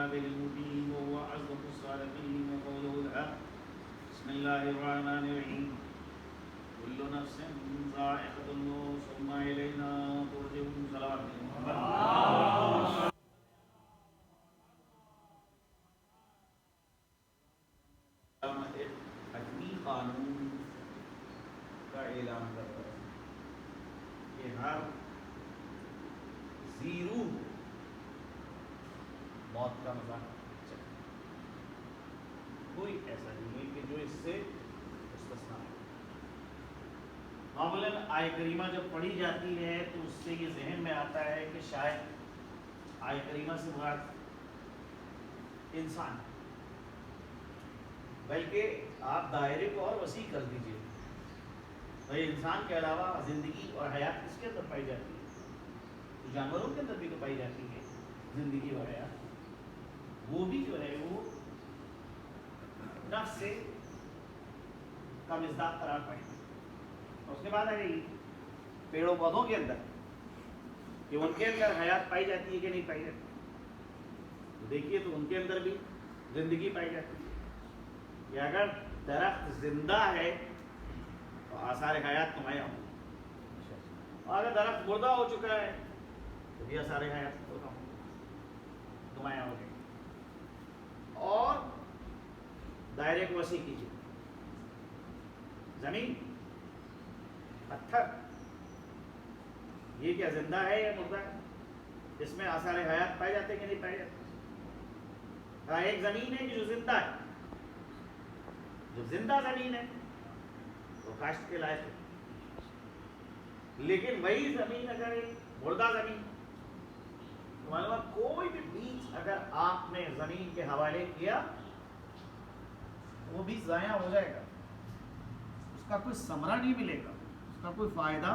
بالمبين وهو أصدق الصادقين وقوله الحق. بسم الله الرحمن الرحيم. كل نفس ذائقة الموت ثم إلينا ترجعون. صلوات محمد. حتمی قانون کا اعلان کرتا ہے کہ ہر زیرو موت کا مزہ چکے. کوئی ایسا نہیں ہے کہ جو اس سے مستثنا ہے. معمولاً آیہ کریمہ جب پڑھی جاتی ہے تو اس سے یہ ذہن میں آتا ہے کہ شاید آیہ کریمہ سے مراد انسان ہے، بلکہ آپ دائرے کو اور وسیع کر دیجئے. بھائی انسان کے علاوہ زندگی اور حیات کس کے اندر پائی جاتی ہے؟ جانوروں کے اندر بھی تو پائی جاتی ہے زندگی اور حیات. وہ بھی جو ہے وہ نفس سے کا مصداق قرار پائیں گے. اس کے بعد آ گئی پیڑوں پودوں کے اندر کہ ان کے اندر حیات پائی جاتی ہے کہ نہیں پائی جاتی. تو دیکھیے تو ان کے اندر بھی زندگی پائی جاتی ہے. کہ اگر درخت زندہ ہے تو آثار حیات نمایاں ہوں گے، اور اگر درخت مردہ ہو چکا ہے تو بھی آثار حیات نمایاں ہو گئے. اور دائرے کو وسیع کیجیے. زمین، پتھر، یہ کیا زندہ ہے یا مردہ ہے؟ اس میں آثار حیات پائے جاتے ہیں کہ نہیں پائے جاتے؟ ہاں، ایک زمین ہے جو زندہ ہے. جو زندہ زمین ہے وہ کاشت کے لائق ہے. لیکن وہی زمین اگر ایک مردہ زمین، تو معلوم ہے کوئی بھی بیج اگر آپ نے زمین کے حوالے کیا وہ بھی ضائع ہو جائے گا. اس کا کوئی ثمرہ نہیں ملے گا، اس کا کوئی فائدہ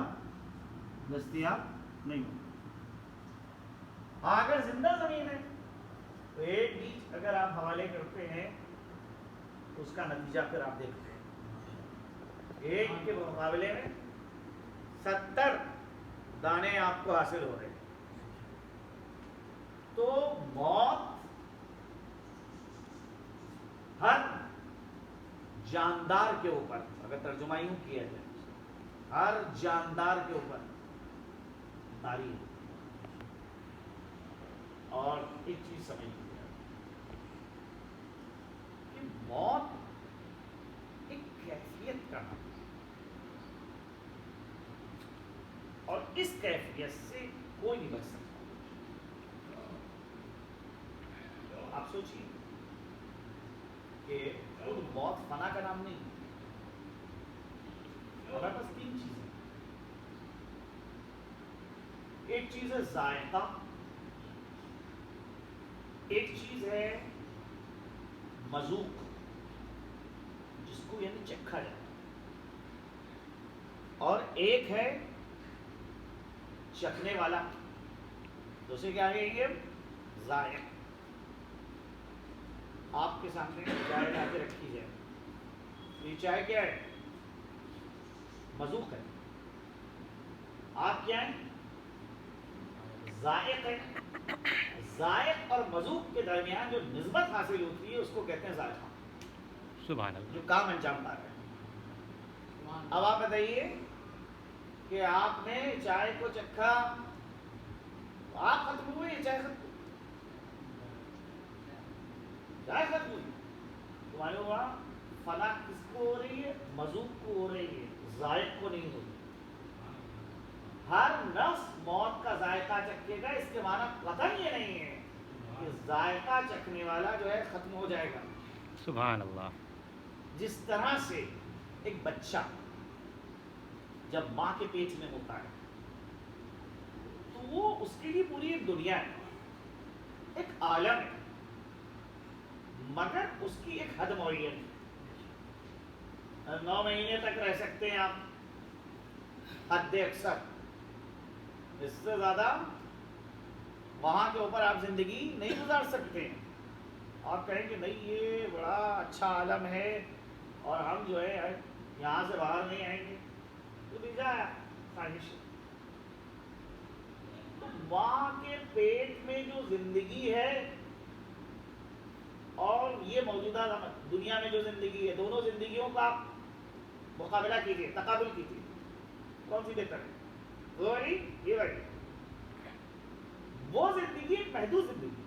دستیاب نہیں ہوگا. اگر زندہ زمین ہے تو ایک بیج اگر آپ حوالے کرتے ہیں تو اس کا نتیجہ پھر آپ دیکھتے ہیں ایک کے مقابلے میں 70 دانے آپ کو حاصل ہو رہے ہیں. تو موت ہر جاندار کے اوپر، اگر ترجمہ یوں کیا جائے، ہر جاندار کے اوپر تاری ہے. اور ایک چیز سمجھ لیجیے کہ موت ایک کیفیت کا نام ہے، اور اس کیفیت سے کوئی نہیں بچ سکتا. آپ سوچیے کہ خود موت فنا کا نام نہیں. ہمارے پاس 3 چیزیں. ایک چیز ہے ذائقہ، ایک چیز ہے مذوق جس کو یعنی چکھا جاتا ہے، اور ایک ہے چکھنے والا. دوسرے کیا ہے؟ یہ ذائق. آپ کے سامنے چائے لا کے رکھی جائے، یہ چائے کیا ہے؟ مذوق ہے. آپ کیا ہیں؟ ذائق ہے. ذائق اور مذوق کے درمیان جو نسبت حاصل ہوتی ہے اس کو کہتے ہیں ذائقہ. سبحان اللہ. جو کام انجام دار ہے. اب آپ بتائیے کہ آپ نے چائے کو چکھا، آپ ختم ہوئے، چائے ختم ہوئی، چائے ختم ہوئی. تو معلوم ہوا فنا کس کو ہو رہی ہے؟ مذوق کو ہو رہی ہے، ذائق کو نہیں ہو رہی. ہر نفس موت کا ذائقہ چکھے گا. اس کے معنی قطعاً یہ نہیں ہے کہ ذائقہ چکھنے والا جو ہے ختم ہو جائے گا. سبحان اللہ. جس طرح سے ایک بچہ جب ماں کے پیٹ میں ہوتا ہے تو وہ اس کے لیے پوری ایک دنیا ہے، ایک عالم ہے، مگر اس کی ایک حد معین ہے. 9 مہینے تک رہ سکتے ہیں آپ حد اکثر. اس سے زیادہ وہاں کے اوپر آپ زندگی نہیں گزار سکتے ہیں. آپ کہیں کہ نہیں یہ بڑا اچھا عالم ہے اور ہم جو ہے یہاں سے باہر نہیں آئیں گے، تو بھیجا خواہش. تو ماں کے پیٹ میں جو زندگی ہے یہ موجودہ دنیا میں جو زندگی ہے، دونوں زندگیوں کا آپ مقابلہ کیجیے، تقابل کیجیے، کون سی بہتر ہے؟ وہ والی، یہ والی؟ وہ زندگی محدود زندگی،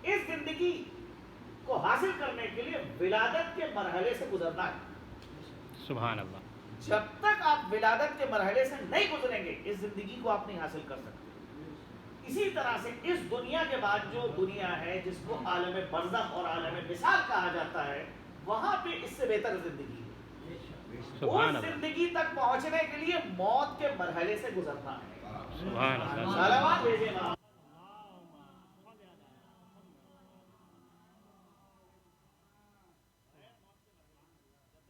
اس زندگی کو حاصل کرنے کے لیے ولادت کے مرحلے سے گزرنا ہے۔ سبحان اللہ۔ جب تک آپ ولادت کے مرحلے سے نہیں گزریں گے اس زندگی کو آپ نہیں حاصل کر سکتے۔ اسی طرح سے اس دنیا کے بعد جو دنیا ہے جس کو عالم برزخ اور عالم مثال کہا جاتا ہے، وہاں پہ اس سے بہتر زندگی ہے۔ سبحان اس اللہ۔ زندگی تک پہنچنے کے لیے موت کے مرحلے سے گزرنا ہے۔ سبحان اللہ۔ صلوات بھیجیں وہاں۔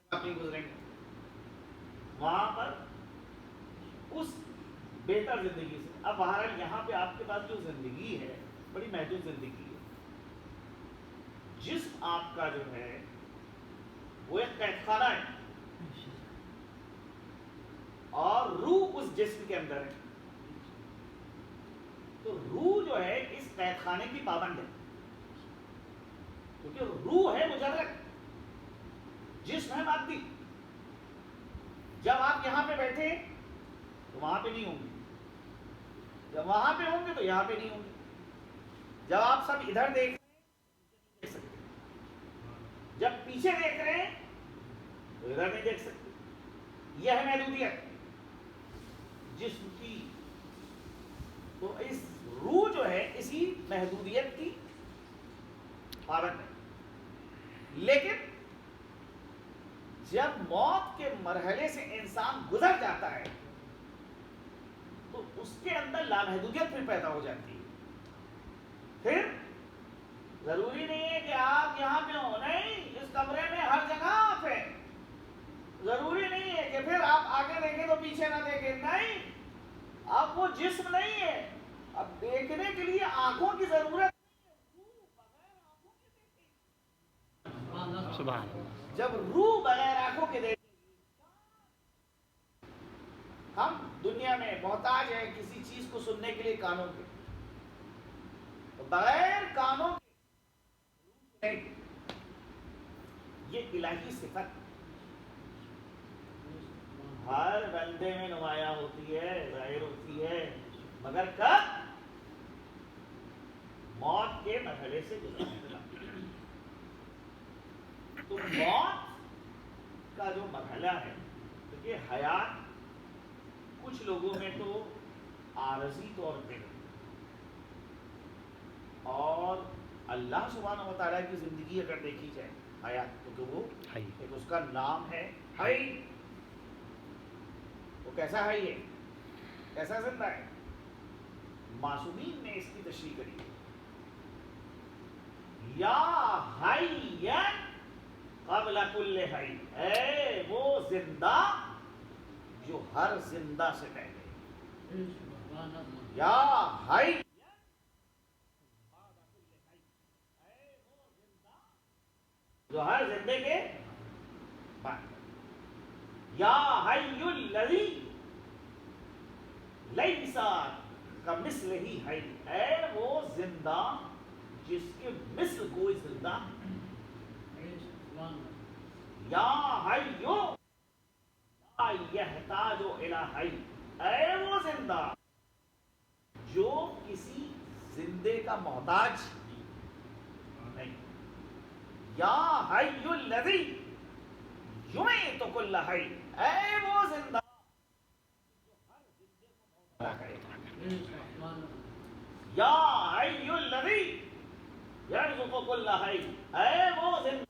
اپنی گزریں گے وہاں پر اس بہتر زندگی سے۔ اب بہرحال یہاں پہ آپ کے پاس جو زندگی ہے بڑی محدود زندگی ہے۔ جسم آپ کا جو ہے وہ ایک قید خانہ ہے اور روح اس جسم کے اندر ہے۔ تو روح جو ہے اس قید خانے کی پابند ہے، کیونکہ روح ہے مجرد، جسم ہے مادی۔ جب آپ یہاں پہ بیٹھے تو وہاں پہ نہیں ہوں گے، جب وہاں پہ ہوں گے تو یہاں پہ نہیں ہوں گے، جب آپ سب ادھر دیکھ سکتے، جب پیچھے دیکھ رہے ہیں تو ادھر نہیں دیکھ سکتے۔ یہ ہے محدودیت جسم کی۔ تو اس روح جو ہے اسی محدودیت کی پابند ہے۔ لیکن جب موت کے مرحلے سے انسان گزر جاتا ہے تو اس کے اندر لامحدودیت پھر پیدا ہو جاتی ہے۔ پھر ضروری نہیں ہے کہ آپ یہاں پہ ہو، نہیں، اس کمرے میں ہر جگہ آپ ہیں۔ ضروری نہیں ہے کہ پھر آپ آگے دیکھیں تو پیچھے نہ دیکھیں، نہیں، اب وہ جسم نہیں ہے، اب دیکھنے کے لیے آنکھوں کی ضرورت سبحان اللہ۔ جب روح بغیر آنکھوں کے دیکھے۔ ہم دنیا میں محتاج ہیں کسی چیز کو سننے کے لیے کانوں کے، بغیر کانوں کے یہ الہی صفت ہر بندے میں نمایاں ہوتی ہے، ظاہر ہوتی ہے، مگر کب؟ موت کے مرحلے سے گزرنے کا۔ تو موت کا جو مرحلہ ہے، کیونکہ حیات کچھ لوگوں میں تو عارضی طور پہ اور اللہ سبحانہ و تعالیٰ کی زندگی اگر دیکھی جائے حیات، کیونکہ وہ ایک اس کا نام ہے حی۔ وہ کیسا حی ہے، کیسا زندہ ہے؟ معصومین نے اس کی تشریح کری ہے، یا حی قبل کل حی، اے وہ زندہ جو ہر زندہ سے پہلے، یا حی جو ہر زندے کے بعد، یا حی الذی لیس کمثلہ حی، اے وہ زندہ جس کے مثل کوئی زندہ نہیں۔ یا حی لا یحتاج الی حی، اے وہ زندہ جو کسی زندے کا محتاج نہیں۔ یا حی الذی یمیت کل حی، اے وہ زندہ جو ہر زندے کو موت کرے۔ یا حی الذی یرزق کل حی، اے وہ زندہ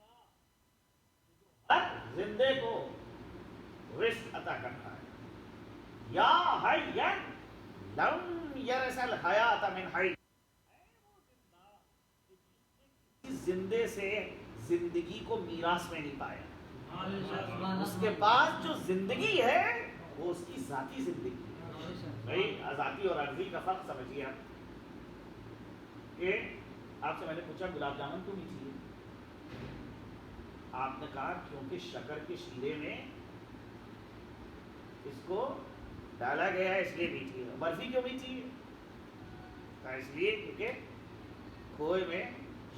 جو ہر زندے کو رزق عطا کرتا ہے۔ یا حی لم یرث الحیات من حی، کسی زندے سے زندگی کو میراث میں نہیں پایا، اس کے پاس جو زندگی ہے وہ اس کی ذاتی زندگی ہے۔ بھائی ذاتی اور عرضی کا فرق سمجھیے آپ کہ آپ سے میں نے پوچھا گلاب جامن کیوں میٹھی ہے؟ آپ نے کہا کیونکہ شکر کے شیرے میں اس کو ڈالا گیا ہے اس لیے میٹھی ہے۔ برفی کیوں میٹھی ہے؟ کہا اس لیے کیونکہ کھوئے میں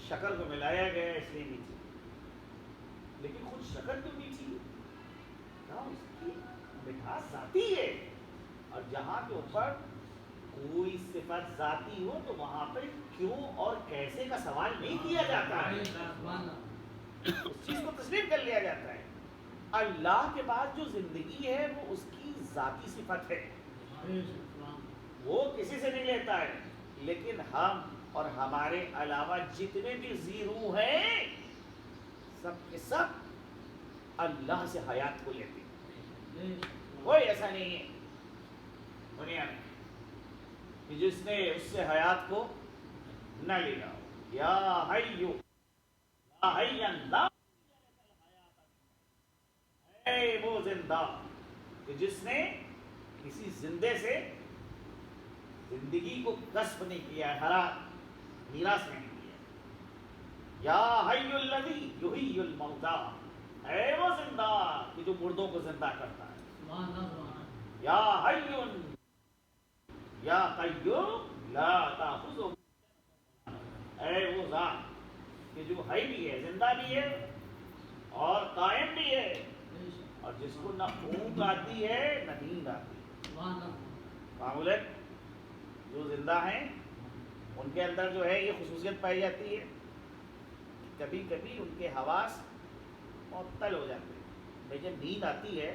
شکر کو ملایا گیا اس لیے میٹھی، لیکن خود شکر کیوں میٹھی؟ اس کی مٹھاس ذاتی ہے، اور جہاں کے اوپر کوئی صفت ذاتی ہو تو وہاں پہ کیوں اور کیسے کا سوال نہیں کیا جاتا ہے، اس چیز کو تسلیم کر لیا جاتا ہے۔ اللہ کے بعد جو زندگی ہے وہ اس کی ذاتی صفت ہے، وہ کسی سے نہیں لیتا ہے، لیکن ہم اور ہمارے علاوہ جتنے بھی زیرو ہیں سب کے سب اللہ سے حیات کو لیتے ہیں۔ کوئی ایسا نہیں ہے دنیا میں کہ جس نے اس سے حیات کو نہ لیا ہو۔ یا حیو یا حی اللہ، اے وہ زندہ کہ جس نے کسی زندے سے زندگی کو کسب نہیں کیا ہے، ہرا میراث نہیں کیا۔ یا حی الذی یحیی الموتى، اے وہ زندہ کہ جو مردوں کو زندہ کرتا ہے۔ یا حی یا قیوم لا تأخذہ، اے وہ ذات کہ جو حی بھی ہے، زندہ بھی ہے اور قائم بھی ہے، اور جس کو نہ اونگ آتی ہے نہ نیند آتی ہے۔ معمول ہے جو زندہ ہیں ان کے اندر جو ہے یہ خصوصیت پائی جاتی ہے، کبھی کبھی ان کے حواس معطل ہو جاتے ہیں، لیکن جب نیند آتی ہے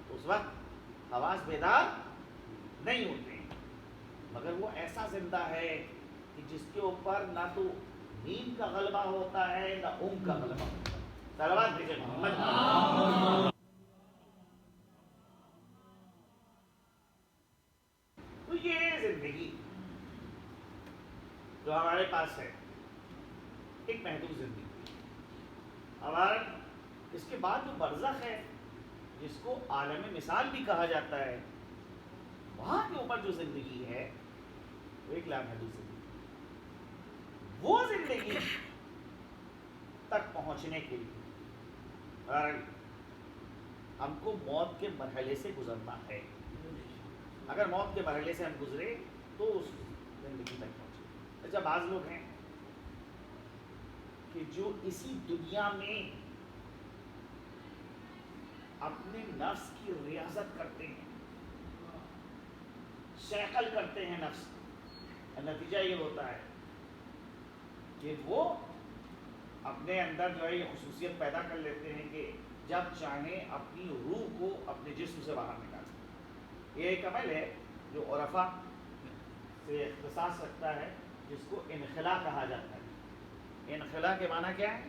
اس وقت حواس بیدار نہیں ہوتے ہیں، مگر وہ ایسا زندہ ہے کہ جس کے اوپر نہ تو نیند کا غلبہ ہوتا ہے نہ اونگ کا غلبہ ہوتا ہے۔ صلوات بھیجے محمد۔ تو یہ زندگی جو ہمارے پاس ہے ایک محدود زندگی، ہمارا اس کے بعد جو برزخ ہے جس کو عالم مثال بھی کہا جاتا ہے، وہاں کے اوپر جو زندگی ہے وہ ایک لامحدود زندگی، وہ زندگی تک پہنچنے کے لیے اور ہم کو موت کے مرحلے سے گزرنا ہے۔ اگر موت کے مرحلے سے ہم گزرے تو اس زندگی تک پہنچے۔ اچھا، بعض لوگ ہیں کہ جو اسی دنیا میں اپنے نفس کی ریاضت کرتے ہیں، شیکل کرتے ہیں نفس، نتیجہ یہ ہوتا ہے کہ وہ اپنے اندر جو ہے یہ خصوصیت پیدا کر لیتے ہیں کہ جب چاہیں اپنی روح کو اپنے جسم سے باہر نکال سکتے۔ یہ ایک عمل ہے جو عرفا سے اختصاص رکھتا ہے، جس کو انخلاء کہا جاتا ہے۔ انخلاء کے معنی کیا ہے؟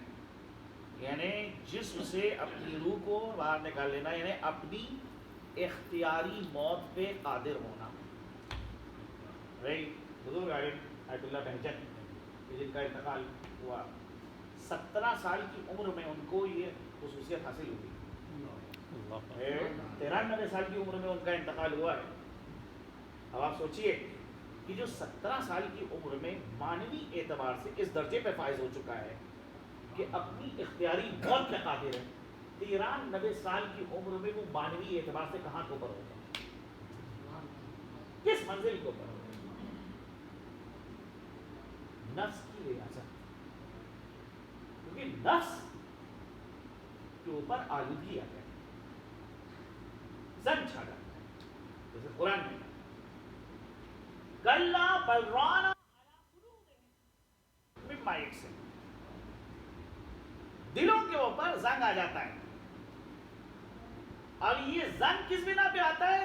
یعنی جسم سے اپنی روح کو باہر نکال لینا، یعنی اپنی اختیاری موت پہ قادر ہونا۔ بزرگ عالم آیت اللہ بہجت جن کا انتقال ہوا، 17 سال کی عمر میں ان کو یہ خصوصیت حاصل ہوئی، 93 سال کی عمر میں ان کا انتقال ہوا ہے۔ اب آپ سوچئے کہ جو 17 سال کی عمر میں معنوی اعتبار سے اس درجے پہ فائز ہو چکا ہے کہ اپنی اختیاری موت پہ قادر ہے، 93 سال کی عمر میں وہ معنوی اعتبار سے کہاں کو پر ہوگا، کس منزل کو پر ہوگا؟ نفس کی ریاضت، کیونکہ نفس کے اوپر آلودگی آ گئی، زن چھا جاتا ہے، جیسے قرآن میں کلا بل ران علی قلوبہم مما یکسبون، دلوں کے اوپر زنگ آ جاتا ہے، اور یہ زنگ کس بنا پہ آتا ہے؟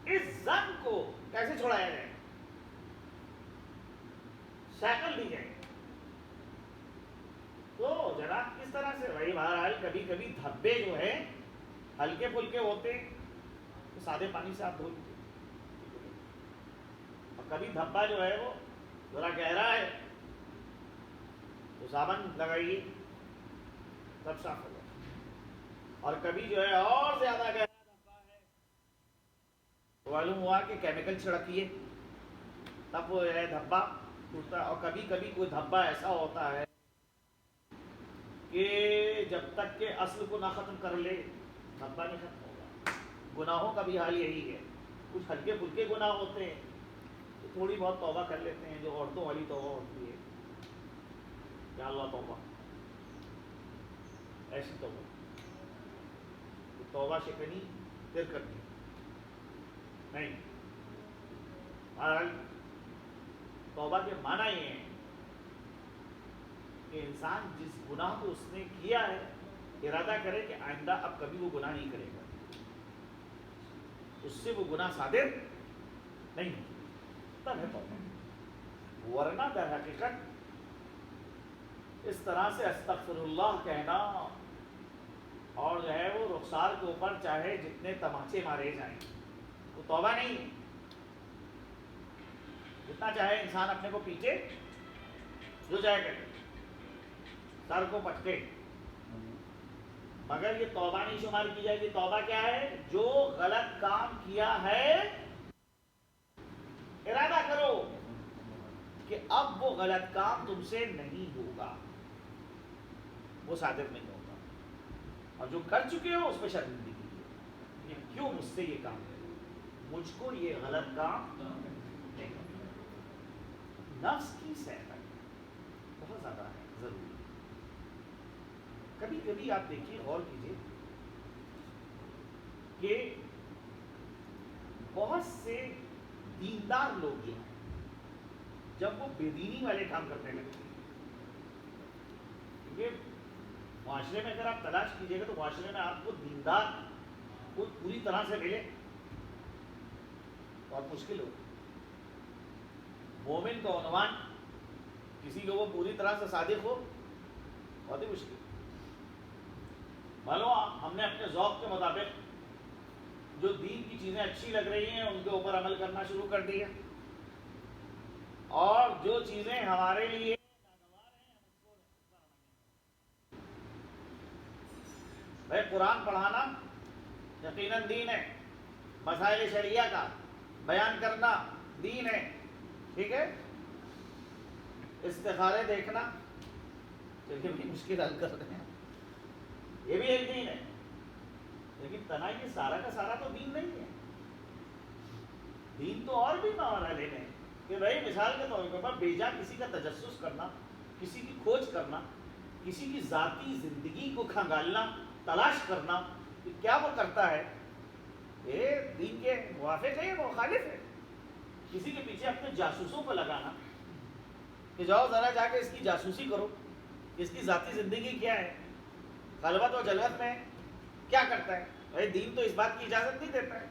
اس زنگ کو کیسے چھوڑایا جائے؟ شیکل دی جائے تو جناب کس طرح سے؟ بھائی بہرحال کبھی کبھی دھبے جو ہے ہلکے پھلکے ہوتے تو سادے پانی سے آپ دھو لیجیے، اور کبھی دھبا جو ہے وہ ذرا گہرا ہے تو صابن لگائیے تب صاف ہوگا، اور کبھی جو ہے اور زیادہ گہرا دھبا ہے تو معلوم ہوا کہ کیمیکل چھڑکیے تب وہ ہے دھبا ٹوٹتا ہے۔ اور کبھی کبھی کوئی دھبا ایسا ہوتا ہے کہ جب تک کہ اصل کو نہ ختم کر لے دھبا نہیں ختم ہوگا۔ گناہوں کا بھی حال یہی ہے، کچھ ہلکے پھلکے گناہ ہوتے ہیں تو تھوڑی بہت توبہ کر لیتے ہیں، جو عورتوں والی توبہ ہوتی ہے، یا اللہ توبہ، ایسی توبہ، توبہ شکنی پھر کرنی نہیں۔ بہرحال توبہ کے معنی یہ ہے کہ انسان جس گناہ کو اس نے کیا ہے ارادہ کرے کہ آئندہ اب کبھی وہ گناہ نہیں کرے گا، اس سے وہ گناہ صادر نہیں ہوتا، تب ہے توبہ۔ ورنہ در حقیقت اس طرح سے استغفر اللہ کہنا اور جو ہے وہ رخسار کے اوپر چاہے جتنے تماچے مارے جائیں وہ توبہ نہیں ہے۔ جتنا چاہے انسان اپنے کو پیچھے جو چاہے کرے، سر کو پٹکے، مگر یہ توبہ نہیں شمار کی جائے گی۔ توبہ کیا ہے؟ جو غلط کام کیا ہے ارادہ کرو کہ اب وہ غلط کام تم سے نہیں ہوگا، وہ صادق نہیں ہوگا، اور جو کر چکے ہو اس پہ شرمندگی کیجیے، یہ کیوں مجھ سے یہ کام ہے، مجھ کو یہ غلط کام نہیں کرنا۔ نفس کی صحت بہت زیادہ ہے، ضروری۔ کبھی کبھی آپ دیکھیے، غور کیجیے کہ بہت سے دیندار لوگ جو ہیں جب وہ بے دینی والے کام کرنے لگتے ہیں، کیونکہ معاشرے میں اگر آپ تلاش کیجیے گا تو معاشرے میں آپ کو دیندار کو پوری طرح سے ملے بہت مشکل ہو۔ مومن کا عنوان کسی کو وہ پوری طرح سے صادق ہو بہت ہی مشکل۔ معلوم ہم نے اپنے ذوق کے مطابق جو دین کی چیزیں اچھی لگ رہی ہیں ان کے اوپر عمل کرنا شروع کر دیا، اور جو چیزیں ہمارے لیے ناگوار ہیں ہم اس کو بھائی قرآن پڑھانا یقیناً دین ہے، مسائل شریعہ کا بیان کرنا دین ہے، ٹھیک ہے، استخارے دیکھنا چلیے بھی مشکل حل کر رہے ہیں، یہ بھی ایک دین ہے، لیکن تنہا یہ سارا کا سارا تو دین نہیں ہے۔ دین تو اور بھی مرحلے میں، کہ بھائی مثال کے طور پر بیجا کسی کا تجسس کرنا، کسی کی کھوج کرنا، کسی کی ذاتی زندگی کو کھنگالنا، تلاش کرنا کہ کیا وہ کرتا ہے، یہ دین کے موافق ہے یا مخالف ہے۔ کسی کے پیچھے اپنے جاسوسوں کو لگانا کہ جاؤ ذرا جا کے اس کی جاسوسی کرو، اس کی ذاتی زندگی کیا ہے، خلوت و جلوت میں کیا کرتا ہے، بھائی دین تو اس بات کی اجازت نہیں دیتا ہے۔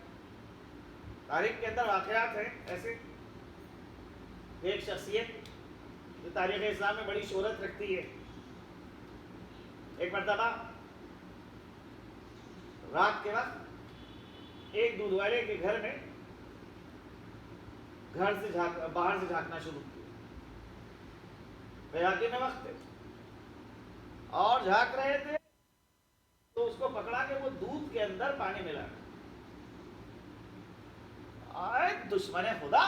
تاریخ کے اندر واقعات ہیں ایسے، ایک شخصیت جو تاریخ اسلام میں بڑی شہرت رکھتی ہے، ایک مرتبہ رات کے وقت ایک دودھ والے کے گھر میں باہر سے جھانکنا شروع کیا، بیاتی میں وقت تھے اور جھانک رہے تھے تو اس کو پکڑا کہ وہ دودھ کے اندر پانی ملا، آئے دشمن خدا،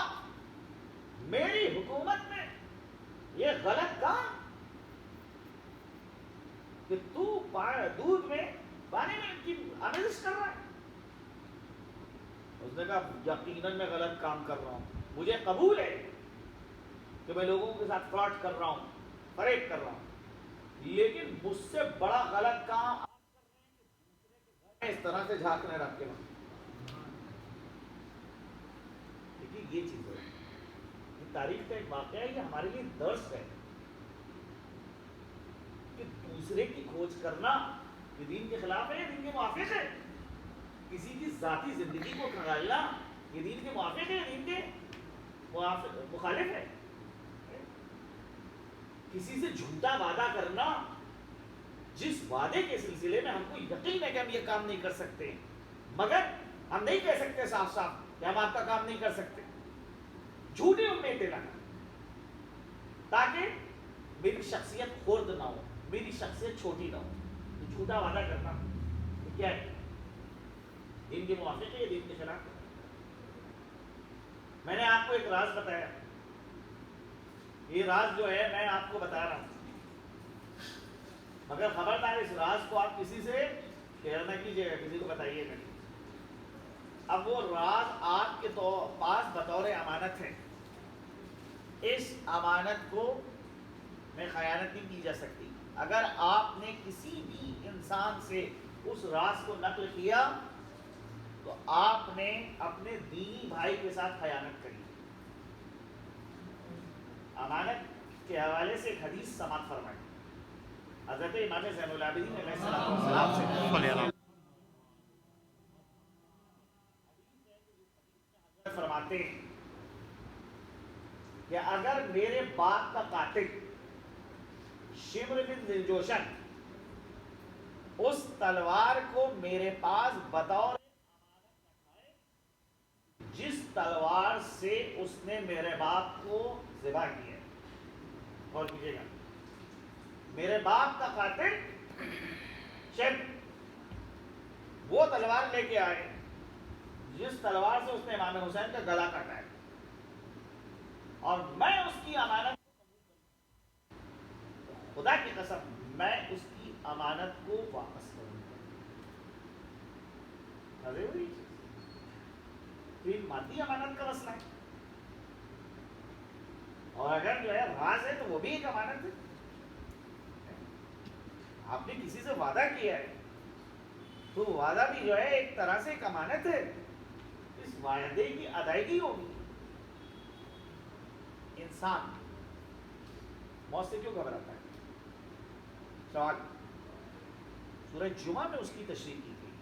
میری حکومت میں یہ غلط کام کہ تو دودھ میں پانی میں کی آمیزش کر رہا ہے۔ اس نے کہا یقیناً میں غلط کام کر رہا ہوں، مجھے قبول ہے کہ میں لوگوں کے ساتھ فراڈ کر رہا ہوں، فریب کر رہا ہوں، لیکن مجھ سے بڑا غلط کام آپ کر رہے ہیں کہ دوسرے کے گھر میں اس طرح سے جھانکنے رکھ کے وقت۔ دیکھیے یہ چیز ہے، یہ تاریخ کا ایک واقعہ ہے، یہ ہمارے لیے درس ہے کہ دوسرے کی کھوج کرنا یہ دین کے خلاف ہے یا دین کے موافق ہے، کسی کی ذاتی زندگی کو کھنگالنا یہ دین کے موافق ہے یا دین کے مخالف ہے، کسی سے جھوٹا وعدہ کرنا جس وعدے کے سلسلے میں ہم کو یقین ہے کہ ہم یہ کام نہیں کر سکتے، مگر ہم نہیں کہہ سکتے صاف صاف کہ ہم آپ کا کام نہیں کر سکتے، جھوٹی امید دلانا تاکہ میری شخصیت خرد نہ ہو، میری شخصیت چھوٹی نہ ہو، تو جھوٹا وعدہ کرنا یہ کیا ہے، دین کے موافق ہے یا دین کے خلاف ہے؟ میں نے آپ کو ایک راز بتایا، یہ راز جو ہے میں آپ کو بتا رہا ہوں، مگر خبردار اس راز کو آپ کسی سے شیئر نہ کیجیے گا، کسی کو بتائیے گا۔ اب وہ راز آپ کے پاس بطور امانت ہے، اس امانت کو میں خیانت نہیں کی جا سکتی. اگر آپ نے کسی بھی انسان سے اس راز کو نقل کیا تو آپ نے اپنے دینی بھائی کے ساتھ خیانت کری. امانت کے حوالے سے ایک حدیث سماعت فرمائی. حضرت امام زین العابدین علیہ السلام سے فرماتے ہیں کہ اگر میرے باپ کا قاتل شمر بن ذیلجوشن اس تلوار کو میرے پاس بطور جس تلوار سے اس نے میرے باپ کو ذبح کیا، اور کیجیے گا، میرے باپ کا قاتل شمر وہ تلوار لے کے آئے جس تلوار سے اس نے امام حسین کا گلا کاٹا ہے، اور میں اس کی امانت خدا کی قسم میں اس کی امانت کو واپس کروں گا. یہ مادی امانت کا مسئلہ ہے، اور اگر جو ہے راز ہے تو وہ بھی ایک امانت ہے. آپ نے کسی سے وعدہ کیا ہے تو وعدہ بھی جو ہے ایک طرح سے ایک امانت ہے. اس وعدے کی ادائیگی ہوگی. انسان موت سے کیوں گھبراتا ہے؟ سوال. سورہ جمعہ میں اس کی تشریح کی گئی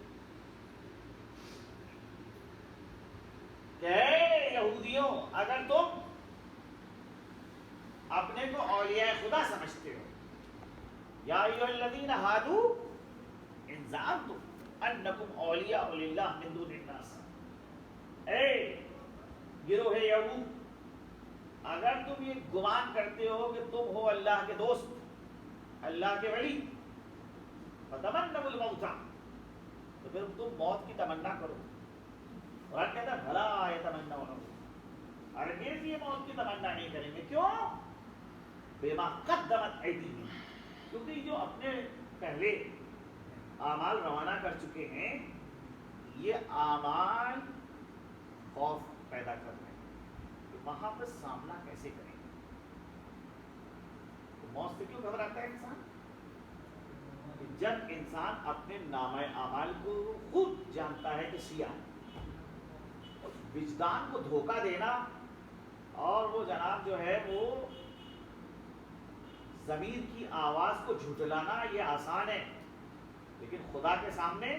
کہ اے یہودیوں، اگر تم اپنے کو اولیاء خدا سمجھتے ہو، یا ایھا الذین ھادوا ان زعمتم انکم اولیاء للہ من دون الناس، اے گروہ یہود، اگر تم یہ گمان کرتے ہو کہ تم ہو اللہ کے دوست، اللہ کے ولی، فتمنوا الموت، تو پھر تم موت کی تمنا کرو. قرآن کہتا ہے بھلا یتمنونہ، ہرگز یہ موت کی تمنا نہیں کریں گے. کیوں؟ بما قدمت ایدیہم، کیونکہ جو اپنے پہلے اعمال روانہ کر چکے ہیں، یہ اعمال خوف پیدا کر رہے ہیں کہ وہاں پر سامنا کیسے کریں گے. تو موت سے کیوں گھبراتا ہے انسان؟ جب انسان اپنے نامہ اعمال کو خود جانتا ہے کہ سیاہ، وجدان کو دھوکہ دینا اور وہ جناب جو ہے وہ ضمیر کی آواز کو جھٹلانا یہ آسان ہے، لیکن خدا کے سامنے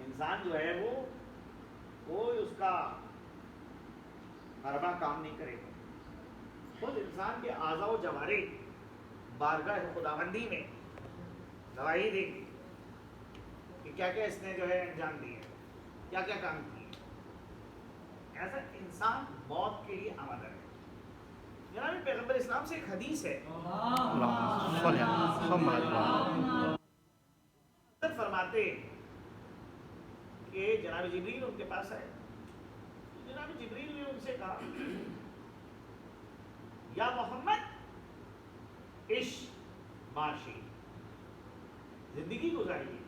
انسان جو ہے وہ کوئی اس کا حربہ کام نہیں کرے گا. خود انسان کے اعضاء و جوارح بارگاہ خداوندی میں گواہی دے گی کہ کیا کیا اس نے جو ہے انجام دیے، کیا کیا کام کیے. ایسا انسان موت کے لیے آمادہ ہے. جناب پیغمبر اسلام سے ایک حدیث ہے، فرماتے کہ جناب جبریل ان کے پاس آئے. جناب جبریل نے ان سے کہا یا محمد عشق معاشی، زندگی گزاریے،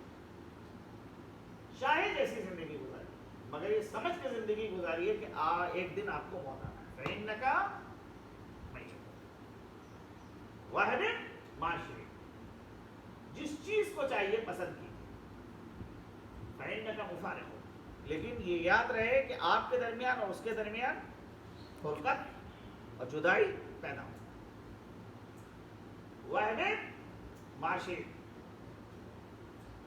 شاہد جیسی زندگی گزاریے، مگر یہ سمجھ کے زندگی گزاریے کہ ایک دن آپ کو موت آنا ہے. فإنک واحد معاشرے، جس چیز کو چاہیے پسند کی، فإنک مفارق، لیکن یہ یاد رہے کہ آپ کے درمیان اور اس کے درمیان فرقت اور جدائی پیدا ہو. واحد معاشرے،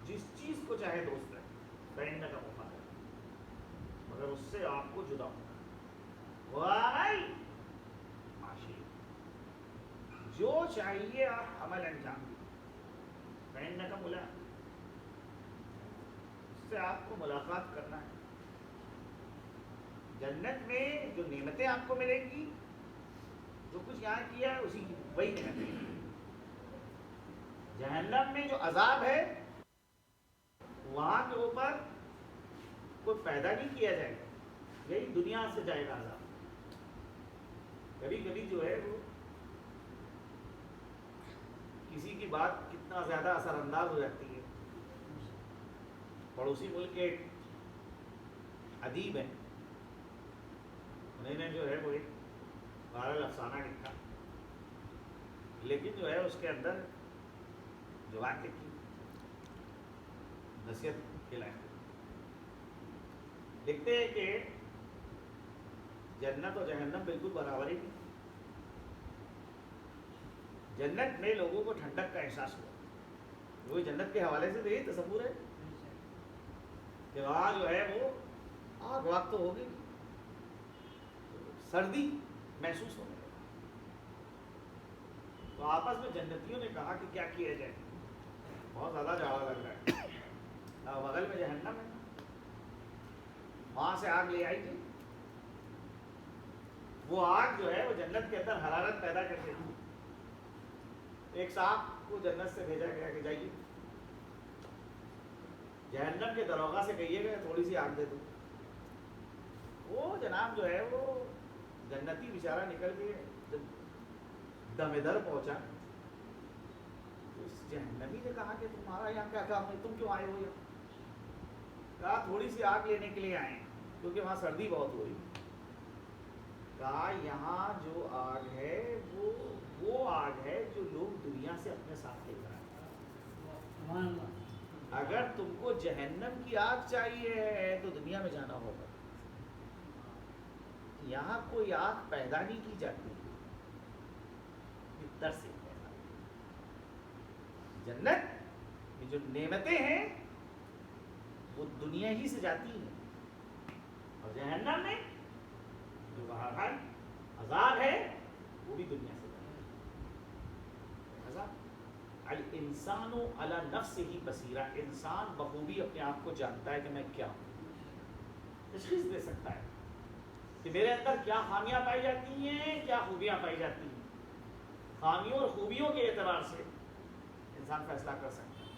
جس چیز کو چاہے دوست رہے، فإنک مفارق، مگر اس سے آپ کو جدا ہونا. واحد جو چاہیے آپ عمل انجام دیں، فإنک ملاق، اس سے آپ کو ملاقات کرنا ہے. جنت میں جو نعمتیں آپ کو ملیں گی، جو کچھ یہاں کیا ہے اسی کی وہی نعمتیں. جہنم میں جو عذاب ہے وہاں کے اوپر کوئی پیدا نہیں کیا جائے گا، یہی دنیا سے جائے گا عذاب. کبھی کبھی جو ہے وہ کسی کی بات کتنا زیادہ اثر انداز ہو جاتی ہے. پڑوسی ملک کے ادیب ہیں، انہوں نے جو ہے وہ ایک افسانہ لکھا، لیکن جو ہے اس کے اندر جو واقع کی نصیحت کے لائق لکھتے ہیں کہ جنت اور جہنم بالکل برابر ہی نہیں. جنت میں لوگوں کو ٹھنڈک کا احساس ہوا. وہ جنت کے حوالے سے تو یہی تصور ہے کہ وہاں جو ہے وہ آگ وقت تو ہوگی، سردی محسوس ہونے لگا. تو آپس میں جنتیوں نے کہا کہ کیا کیا جائے، بہت زیادہ جاڑا لگ رہا ہے. بغل میں جہنم ہے، وہاں سے آگ لے آئی تھی. وہ آگ جو ہے وہ جنت کے اندر حرارت پیدا کرتے تھی. ایک صاحب کو جنت سے بھیجا گیا کہ جائیے جہنم کے دروغہ سے کہیے گا تھوڑی سی آگ دے دو. وہ جناب جو ہے وہ جنتی بیچارہ نکل کے جب دم در پہنچا تو اس جہنمی نے کہا کہ تمہارا یہاں کیا کام ہے، تم کیوں آئے ہو یہاں؟ کہا تھوڑی سی آگ لینے کے لیے آئے ہیں کیونکہ وہاں سردی بہت ہو رہی. کہا یہاں جو آگ ہے وہ آگ ہے جو لوگ دنیا سے اپنے ساتھ لے کر آئے. اگر تم کو جہنم کی آگ چاہیے تو دنیا میں جانا ہوگا. یہاں کوئی آگ پیدا نہیں کی جاتی، بہتر سے پیدا. جنت میں جو نعمتیں ہیں وہ دنیا ہی سے جاتی ہیں، اور جہنم میں جو بہرحال عذاب ہے وہ بھی دنیا سے جاتا ہے. الانسان علی نفسہ بصیرہ، انسان بخوبی اپنے آپ کو جانتا ہے کہ میں کیا ہوں، تشخیص دے سکتا ہے کہ میرے اندر کیا خامیاں پائی جاتی ہیں، کیا خوبیاں پائی جاتی ہیں. خامیوں اور خوبیوں کے اعتبار سے انسان فیصلہ کر سکتا ہے.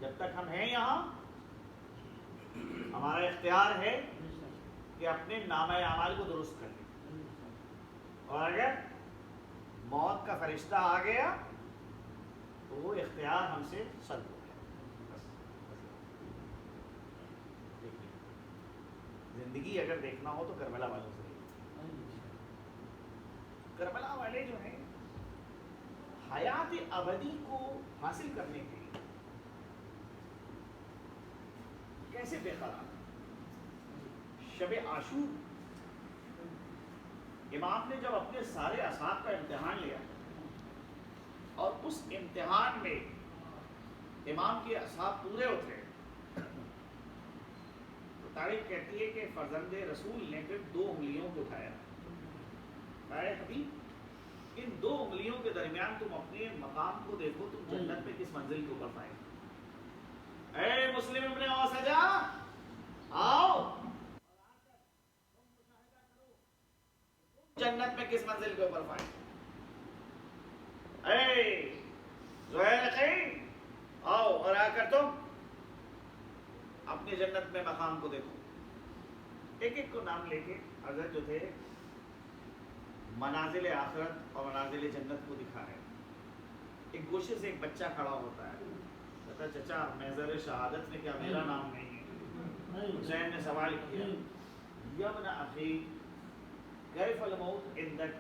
جب تک ہم ہیں یہاں ہمارا اختیار ہے کہ اپنے نامہ اعمال کو درست کر لیں، اور اگر موت کا فرشتہ آ گیا تو وہ اختیار ہم سے سلب ہو گیا. زندگی اگر دیکھنا ہو تو کربلا والوں سے کربلا والے جو ہیں حیات ابدی کو حاصل کرنے کے لیے کیسے بے قرار. شب عاشور امام نے جب اپنے سارے اصحاب کا امتحان لیا اور اس امتحان میں امام کے اصحاب پورے اترے تو تاریخ کہتی ہے کہ فرزند رسول نے پھر 2 انگلیوں کو اٹھایا. اے حبیب ان 2 انگلیوں کے درمیان تم اپنے مقام کو دیکھو، تم جنت میں کس منزل کے اوپر پائے. اے مسلم ابن اوسجا آؤ جنت میں کس منزل کے اوپر پائے. اے زہیر خیم آؤ اور آ کر تم اپنی جنت میں مقام کو دیکھو. ایک ایک کو نام لے کے حضرت جو تھے منازل آخرت اور منازل جنت کو دکھا رہے. ایک گوشے سے ایک بچہ کھڑا ہوتا ہے، کہتا چچا محضر شہادت میں کیا میرا نام نہیں ہے؟ حسین نے سوال کیا یا ابن اخی کیف الموت عندک،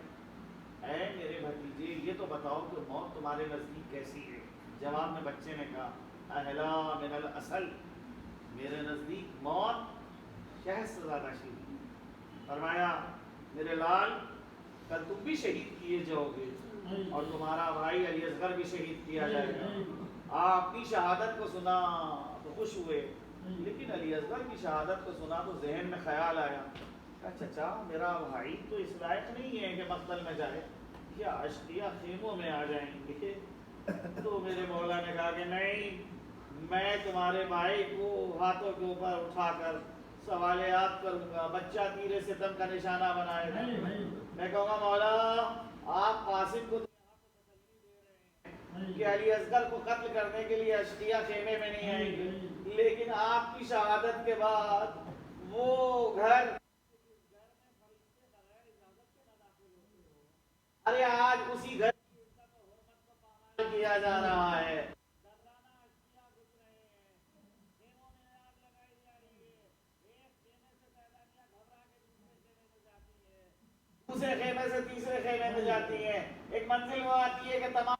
اے میرے بھتیجے یہ تو بتاؤ کہ موت تمہارے نزدیک کیسی ہے. جواب میں بچے نے کہا اہلا من الاصل، میرے نزدیک موت شہد سے زیادہ شیریں. فرمایا میرے لال کل تم بھی شہید کیے جاؤ گے اور تمہارا بھائی علی اصغر بھی شہید کیا جائے گا. آپ اپنی شہادت کو سنا تو خوش ہوئے، لیکن علی اصغر کی شہادت کو سنا تو ذہن میں خیال آیا چچا میرا بھائی تو اس لائق نہیں ہے کہ مقتل میں جائے، کیا اشقیہ خیموں میں آ جائیں گے. تو میرے مولا نے کہا کہ نہیں، میں تمہارے بھائی کو ہاتھوں کے اوپر اٹھا کر سوالیات کروں گا، بچہ تیرے ستم کا نشانہ بنائے گا. میں کہوں گا مولا آپ قاسم کو کہ علی اصغر کو قتل کرنے کے لیے اشقیہ خیمے میں نہیں آئیں گے، لیکن آپ کی شہادت کے بعد وہ گھر ارے آج اسی گھر کی عزت و حرمت کو پامال کیا جا رہا ہے. دوسرے خیمے سے تیسرے خیمے میں جاتی ہیں. ایک منزل وہ آتی ہے کہ تمام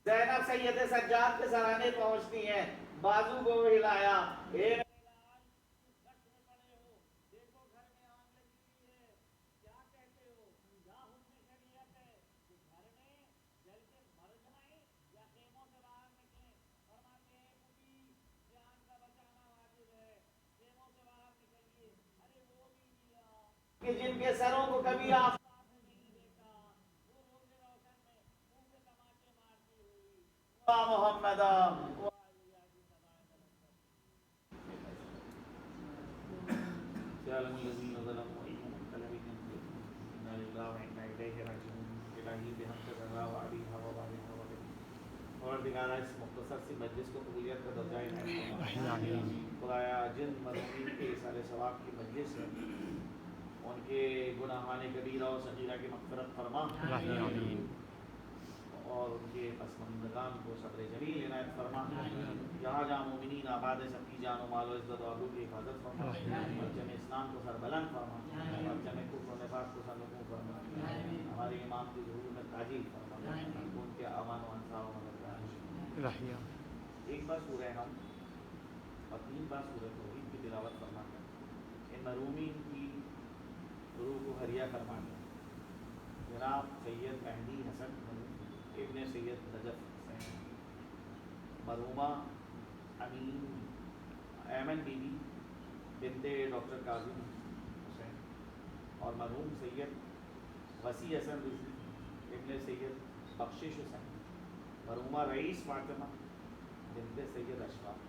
زینب سید سجاد کے سرانے پہنچتی ہیں. بازو کو ہلایا, اے کہ جن کے سروں کو کبھی آفتاب نے نہیں دیکھا, وہ روزے روشن میں منہ پہ تماچے مارتی ہوئی, وا محمد یعلم الذین ظلموا ای منقلب انا للہ و انا الیہ راجعون. الہی بحق ذرا و علیہ و بارک و بارک. اور دگارہ اس مختصر سی مجلس کو قبولیت کا درجہ عنایت فرما. خدایا جن مظلومین کے اصال ثواب کی مجلس ہے, ان کے گناہان کبیرہ و صغیرہ کی مغفرت فرما, اور ان کے پسماندگان کو صبر جمیل عنایت فرما. جہاں جہاں مومنین آباد ہے سب کی جان و مال و عزت و آبرو کی حفاظت فرما. پرچم اسلام کو سر بلند فرما, پرچم کفر و نفاق کو سر نگوں فرما. ہمارے امام کی ظہور میں تاجیل فرما, ان کے امان و انصار و مددگار. ایک بار سورہ ہم اور 3 بار سورہ توحید کی تلاوت فرما کر ان محرومین کی روح کو حریہ فرما کر جناب سید مہدی حسن ابن سید نجف حسین, مرحومہ امین ایمن بی بی بنت ڈاکٹر کاظم حسین, اور مرحوم سید وسیع حسن رضوی ابن سید بخشش حسین, مرحومہ رئیس فاطمہ بنت سید اشفاق,